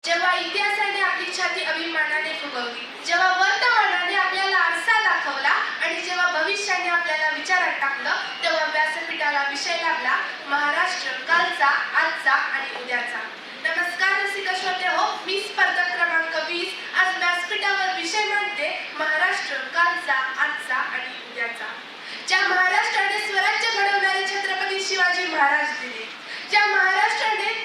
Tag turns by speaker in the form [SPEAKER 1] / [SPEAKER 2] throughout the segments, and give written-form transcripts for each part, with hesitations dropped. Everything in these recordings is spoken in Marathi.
[SPEAKER 1] जेव्हा इतिहासाने आपली छाती अभिमानाने फुगवली, जेव्हा वर्तमानाने आपल्याला आरसा दाखवला आणि जेव्हा भविष्याने आपल्याला विचारात टाकलं, तेव्हा व्यासपीठाला विषय लागला महाराष्ट्र कालचा, आजचा आणि उद्याचा. नमस्कार रसिक श्रोते हो, मी स्पर्धक क्रमांक 20 आज व्यासपीठावर विषय मांडते महाराष्ट्र कालचा, आजचा आणि उद्याचा. ज्या महाराष्ट्राने स्वराज्य घडवणारे छत्रपती शिवाजी महाराज दिले, ज्या महाराष्ट्राने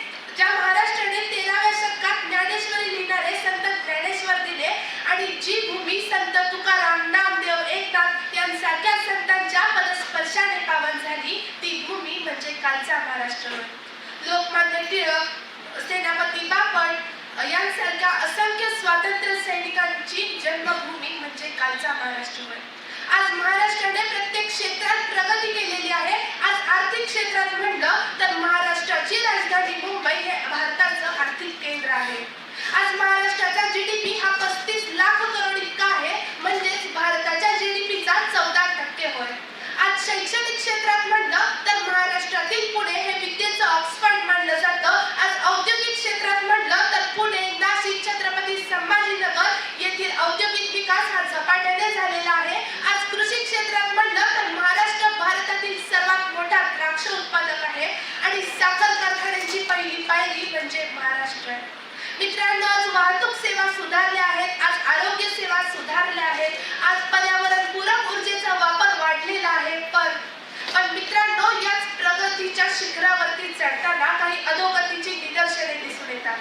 [SPEAKER 1] 13व्या शतकात ज्ञानेश्वरी लिहिणारे संत ज्ञानेश्वर दिले आणि जी भूमी संत तुकाराम, नामदेव, एकनाथ यांसारख्या संतांच्या पदस्पर्शाने पावन झाली, ती भूमी म्हणजे कालचा महाराष्ट्र. लोकमान्य टिळक, सेनापती बापट यांसारख्या असंख्य स्वातंत्र्य सैनिकांची जन्मभूमी म्हणजे कालचा महाराष्ट्र. आज महाराष्ट्राने प्रत्येक क्षेत्रात प्रगती केलेली आहे. आज आर्थिक क्षेत्रात म्हणलं तर महाराष्ट्राची राजधानी मुंबई हे भारताचं आर्थिक केंद्र आहे. आज महाराष्ट्राचा जीडीपी हा 35 लाख करोड इतका आहे, म्हणजेच भारताच्या जीडीपीचा 14% होय. आज शैक्षणिक क्षेत्रात म्हणलं तर महाराष्ट्रातील पुणे हे विद्येचं ऑक्सफर्ड मानलं जातं. आज औद्योगिक क्षेत्रात म्हणलं तर पुणे, नाशिक, छत्रपती संभाजीनगर येथील औद्योगिक विकास हा झपाट्याने झालेला आहे. आज कृषी क्षेत्रात म्हणलं तर महाराष्ट्र भारतातील सर्वात मोठा द्राक्ष उत्पादक आहे आणि साखर कारखान्यांची पहिली पायरी म्हणजे महाराष्ट्र आहे. मित्रांनो, आज वाहतूक सेवा सुधारल्या आहेत, आज आरोग्य सेवा सुधारल्या आहेत, आज पर्यावरण पूरक ऊर्जेचा वापर वाढलेला आहे. पण मित्रांनो, याच प्रगतीच्या शिखरावरती चढताना काही अधोगतीची निदर्शने दिसून येतात.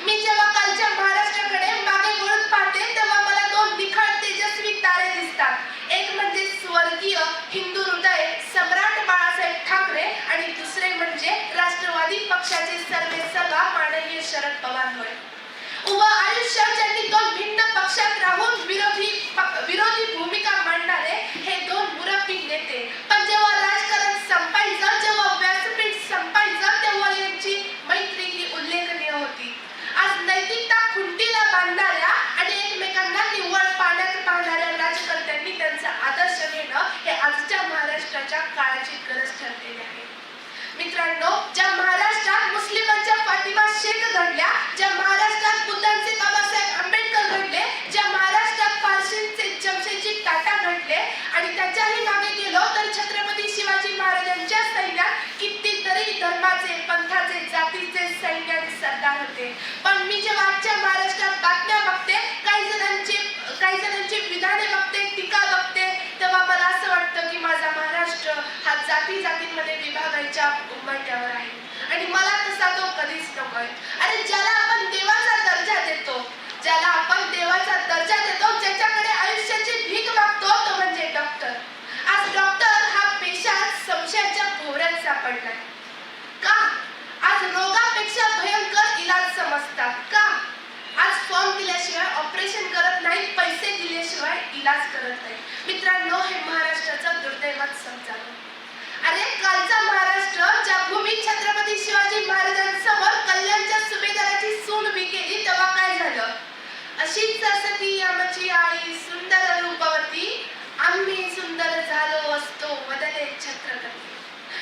[SPEAKER 1] मी जेव्हा कालच्या महाराष्ट्राकडे मागे वळून पाहते तेव्हा मला 2 निखळ तेजस्वी तारे दिसतात. एक म्हणजे स्वर्गीय हिंदू हृदय सम्राट बाळासाहेब ठाकरे आणि दुसरे म्हणजे राष्ट्रवादी पक्षाचे सर्वेसर्वा माननीय शरद पवार होय. उभं आयुष्य ज्यांनी 2 भिन्न पक्षात राहून विरोधी भूमिका मांडणारे हे 2 मुरब्बी नेते, पण जेव्हा राजकारण संपायचं, जेव्हा व्यासपीठ संपायचं, तेव्हा यांची मैत्री ही उल्लेखनीय होती. आज नैतिकता खुंटीला बांधणाऱ्या आणि एकमेकांना निव्वळ पाण्यात पाहणाऱ्या राजकर्त्यांनी त्यांचा आदर्श घेणं हे आजच्या महाराष्ट्राच्या काळाची गरज ठरलेली आहे. मित्रांनो, ज्या महाराष्ट्रात मुस्लिमांच्या फातिमा शेख घडल्या, ज्या महाराष्ट्रात बुद्धांचे बाबासाहेब आंबेडकर घडले, ज्या महाराष्ट्रात पारशींचे जमशेदजी टाटा घडले आणि त्याच्याही मागे गेलो तर छत्रपती शिवाजी महाराजांच्या सैन्यात कितीतरी धर्माचे, पंथाचे, जातीचे सैन्य आणि सरदार होते. पण मी जेव्हा आजच्या महाराष्ट्रात बातम्या बघते, काही जणांची विधाने बघते, टीका बघते, तेव्हा मला असं वाटतं की माझा महाराष्ट्र हा जातींमध्ये विभागायच्या उंबरठ्यावर आहे आणि मला तसा तो कधीच नकोय. अरे, ज्याला आपण देवाचा दर्जा देतो, ज्याच्याकडे आयुष्याची भीक मागतो, तो म्हणजे डॉक्टर. आज डॉक्टर हा पेशा संशयाच्या भोवऱ्यात सापडलाय. का? आज रोगापेक्षा भयंकर इलाज समजतात. का? आज फॉर्म दिल्याशिवाय ऑपरेशन करत नाही, पैसे दिल्याशिवाय इलाज करत नाही. मित्रांनो, हे महाराष्ट्राचं दुर्दैवच समजावं. अरे, कालचा महाराष्ट्र ज्या भूमी छत्रपती शिवाजी महाराजांसमोर कल्याणच्या सुभेदाराची सून उभी केली, तेव्हा काय झालं? अशीच असती आमची आई सुंदर रूपवती, आम्ही सुंदर झालो असतो वदने छत्रपती.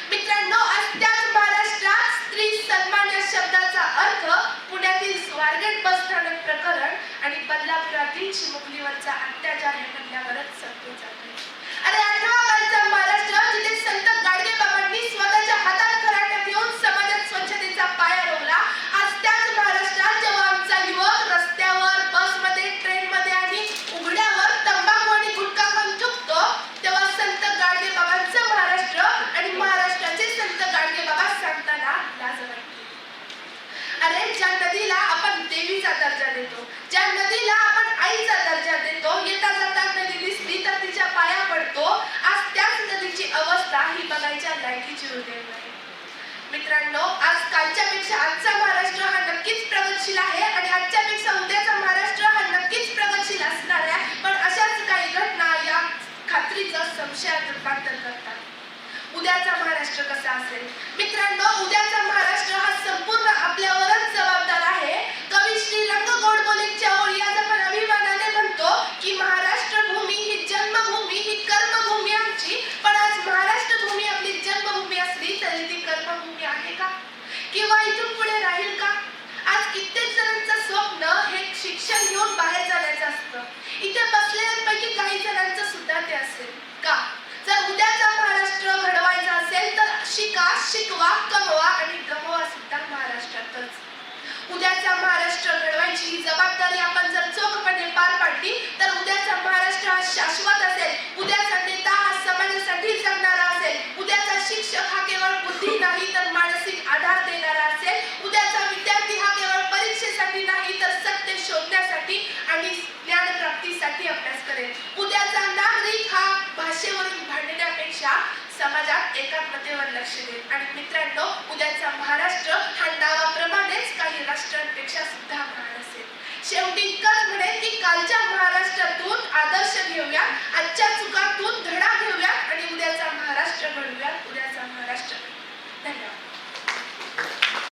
[SPEAKER 1] मित्रांनो, आज त्याच महाराष्ट्रात स्त्री सन्मान या शब्दाचा अर्थ पुण्यातील स्वारगेट बसस्थानक प्रकरण आणि बदलापुरातील चिमुकलीवरचा अत्याचार हे म्हणल्यावरच समजून जाते. अरे, आठवा कालचा महाराष्ट्र जिथे संत गाडगेबाबांनी स्वतःच्या हातात खराट्यात येऊन समाजात स्वच्छतेचा पाया रोवला. आज त्याच महाराष्ट्रात जेव्हा आमचा युवक रस्त्यावर, बसमध्ये, ट्रेनमध्ये आणि उघड्यावर तंबाखू आणि गुटखा खाऊन थुंकतो, तेव्हा संत गाडगेबाबांचं महाराष्ट्र आणि महाराष्ट्राचे संत गाडगेबाबा सांगताना लाज वाटते. अरे, ज्या नदीला आपण देवीचा दर्जा देतो, ज्या नदीला आपण आईचा दर्जा देतो, येता जाता नदी दिसली तर तिच्या पाया पडतो, आज त्याच नदीची अवस्था ही बघायच्या लायकीची उरलेली नाही. मित्रांनो, आज कालच्यापेक्षा आजचा महाराष्ट्र हा नक्कीच प्रगतशील आहे आणि आजच्यापेक्षा उद्याचा महाराष्ट्र हा नक्कीच प्रगतशील असणार आहे. पण अशाच काही घटना या खात्रीचं संशयात रूपांतर करतात. उद्याचा महाराष्ट्र कसा असेल? मित्रांनो, उद्याचा महाराष्ट्र हा संपूर्ण आपल्यावरच जबाबदार आहे. कवी श्रीरंग गोडबोलेंच्या ओळी आज आपण अभिमानाने म्हणतो की महाराष्ट्र भूमी ही जन्मभूमी, ही कर्मभूमी आमची. पण आज महाराष्ट्र भूमी आपली जन्मभूमी असली तरी ती कर्मभूमी आहे का? किंवा इथून पुढे राहील का? आज कित्येक जणांचा उद्याचा